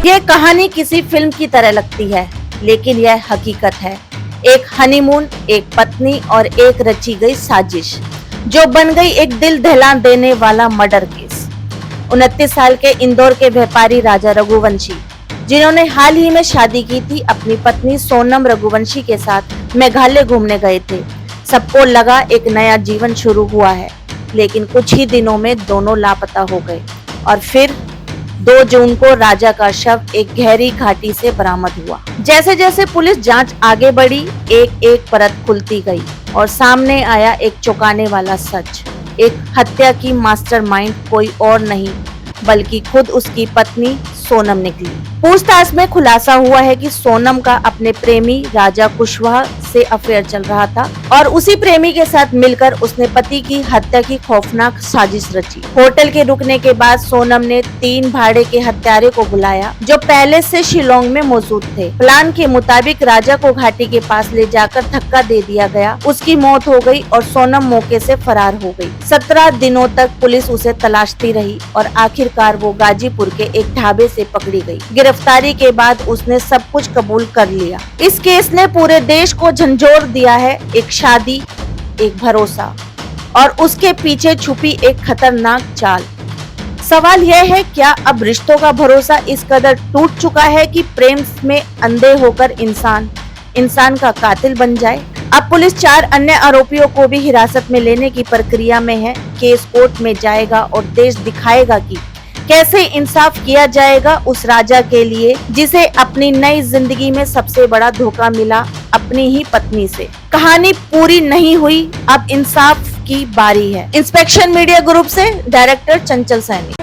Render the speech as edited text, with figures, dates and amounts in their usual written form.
ये कहानी किसी फिल्म की तरह लगती है, लेकिन यह हकीकत है। एक हनीमून, एक पत्नी और एक रची गई साजिश, जो बन गई एक दिल दहला देने वाला मर्डर केस। 29 साल के इंदौर के व्यापारी राजा रघुवंशी, जिन्होंने हाल ही में शादी की थी, अपनी पत्नी सोनम रघुवंशी के साथ मेघालय घूमने गए थे। सबको लगा एक नया जीवन शुरू हुआ है, लेकिन कुछ ही दिनों में दोनों लापता हो गए और फिर 2 जून को राजा का शव एक गहरी घाटी से बरामद हुआ। जैसे जैसे पुलिस जांच आगे बढ़ी, एक एक परत खुलती गई और सामने आया एक चौंकाने वाला सच। एक हत्या की मास्टरमाइंड कोई और नहीं, बल्कि खुद उसकी पत्नी सोनम निकली। पूछताछ में खुलासा हुआ है कि सोनम का अपने प्रेमी राजा कुशवाहा से अफेयर चल रहा था और उसी प्रेमी के साथ मिलकर उसने पति की हत्या की खौफनाक साजिश रची। होटल के रुकने के बाद सोनम ने 3 भाड़े के हत्यारे को बुलाया, जो पहले से शिलोंग में मौजूद थे। प्लान के मुताबिक राजा को घाटी के पास ले जाकर धक्का दे दिया गया। उसकी मौत हो गई और सोनम मौके से फरार हो गई। 17 दिनों तक पुलिस उसे तलाशती रही और आखिरकार वो गाजीपुर के एक ढाबे से पकड़ी गई। गिरफ्तारी के बाद उसने सब कुछ कबूल कर लिया। इस केस ने पूरे देश को झंझोर दिया है। एक शादी, एक भरोसा और उसके पीछे छुपी एक खतरनाक चाल। सवाल यह है, क्या अब रिश्तों का भरोसा इस कदर टूट चुका है कि प्रेम में अंधे होकर इंसान का कातिल बन जाए? अब पुलिस 4 अन्य आरोपियों को भी हिरासत में लेने की प्रक्रिया में है। केस कोर्ट में जाएगा और देश दिखाएगा कि कैसे इंसाफ किया जाएगा उस राजा के लिए, जिसे अपनी नई जिंदगी में सबसे बड़ा धोखा मिला अपनी ही पत्नी से। कहानी पूरी नहीं हुई, अब इंसाफ की बारी है। इंस्पेक्शन मीडिया ग्रुप से डायरेक्टर चंचल सैनी।